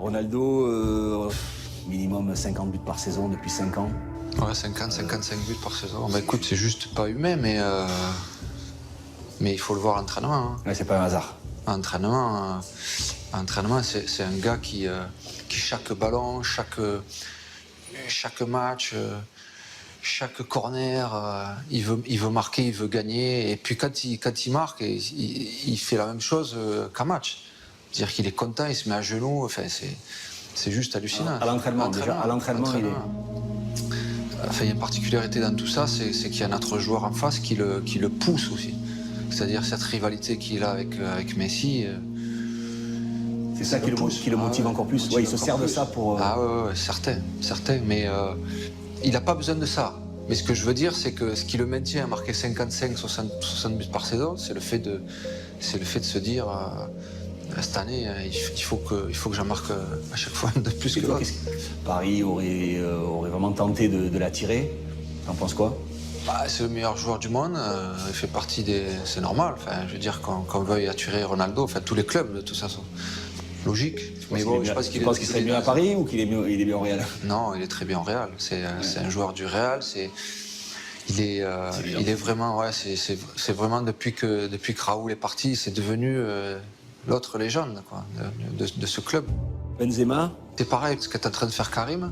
Ronaldo, minimum 50 buts par saison depuis 5 ans. Ouais, 50, 55 buts par saison. Bah écoute, c'est juste pas humain, mais il faut le voir à l'entraînement. Hein. Ouais, c'est pas un hasard. À l'entraînement, c'est un gars qui chaque ballon, chaque match, chaque corner, il veut marquer, il veut gagner. Et puis quand il marque, il fait la même chose qu'un match. C'est-à-dire qu'il est content, il se met à genoux. Enfin, c'est juste hallucinant. À l'entraînement, déjà. À l'entraînement, il est... Enfin, il y a une particularité dans tout ça, c'est qu'il y a notre joueur en face qui le pousse aussi. C'est-à-dire cette rivalité qu'il a avec Messi. C'est ça qui le motive encore plus. Ouais, il se sert de ça pour... Ah ouais, certain. Mais il n'a pas besoin de ça. Mais ce que je veux dire, c'est que ce qui le maintient à marquer 55, 60 buts par saison, c'est le fait de se dire cette année, il faut que j'en marque à chaque fois de plus que l'autre. Paris aurait vraiment tenté de l'attirer. T'en penses quoi? C'est le meilleur joueur du monde, il fait partie des... C'est normal, enfin, je veux dire, qu'on veuille attirer Ronaldo, enfin tous les clubs de toute façon. Logique. Mais bon, je pense qu'il serait mieux à Paris ou qu'il est mieux au Real? Non, il est très bien au Real. C'est un joueur du Real. Il est vraiment, ouais, c'est vraiment depuis que Raoul est parti, c'est devenu l'autre légende quoi, de ce club. Benzema? C'est pareil, ce qu'est en train de faire Karim,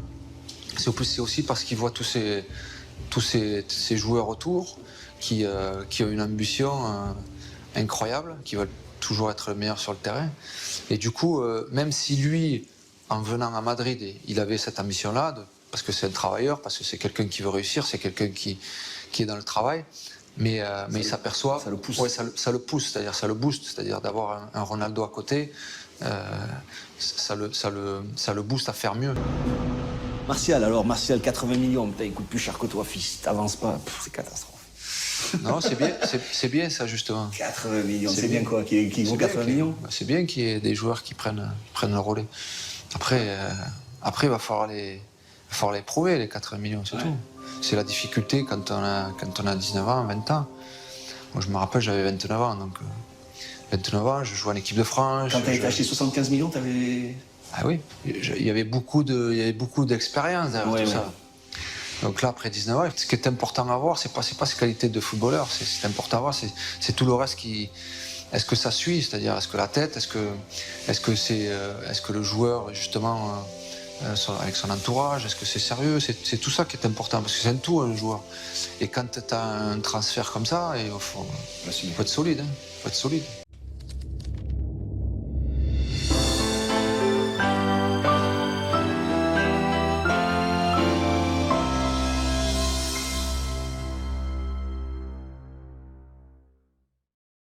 c'est aussi parce qu'il voit tous ces joueurs autour qui ont une ambition incroyable, qui veulent toujours être le meilleur sur le terrain. Et du coup, même si lui, en venant à Madrid, il avait cette ambition-là, parce que c'est un travailleur, parce que c'est quelqu'un qui veut réussir, c'est quelqu'un qui est dans le travail, mais il s'aperçoit... Ça le pousse. Ouais, ça le pousse, c'est-à-dire ça le booste, c'est-à-dire d'avoir un Ronaldo à côté, ça le booste à faire mieux. Martial, 80 millions, putain, il coûte plus cher que toi, fils, t'avances pas, c'est catastrophe. Non, c'est bien ça, justement. 80 millions, c'est bien quoi, qu'il vaut 80 millions? C'est bien qu'il y ait des joueurs qui prennent le relais. Après, il va falloir les prouver, les 80 millions, c'est tout. C'est la difficulté quand on a 19 ans, 20 ans. Moi, je me rappelle, j'avais 29 ans, donc 29 ans, je jouais en équipe de France. Quand t'as été acheté 75 millions, t'avais... Ah oui, il y avait beaucoup d'expérience derrière tout ça. Donc là, après 19 ans, ce qui est important à voir, c'est pas ses qualités de footballeur, c'est important à voir, c'est tout le reste qui... Est-ce que ça suit, c'est-à-dire est-ce que la tête, est-ce que le joueur, justement, avec son entourage, est-ce que c'est sérieux, c'est tout ça qui est important, parce que c'est un tout, un joueur. Et quand tu as un transfert comme ça, il faut être solide, hein, faut être solide.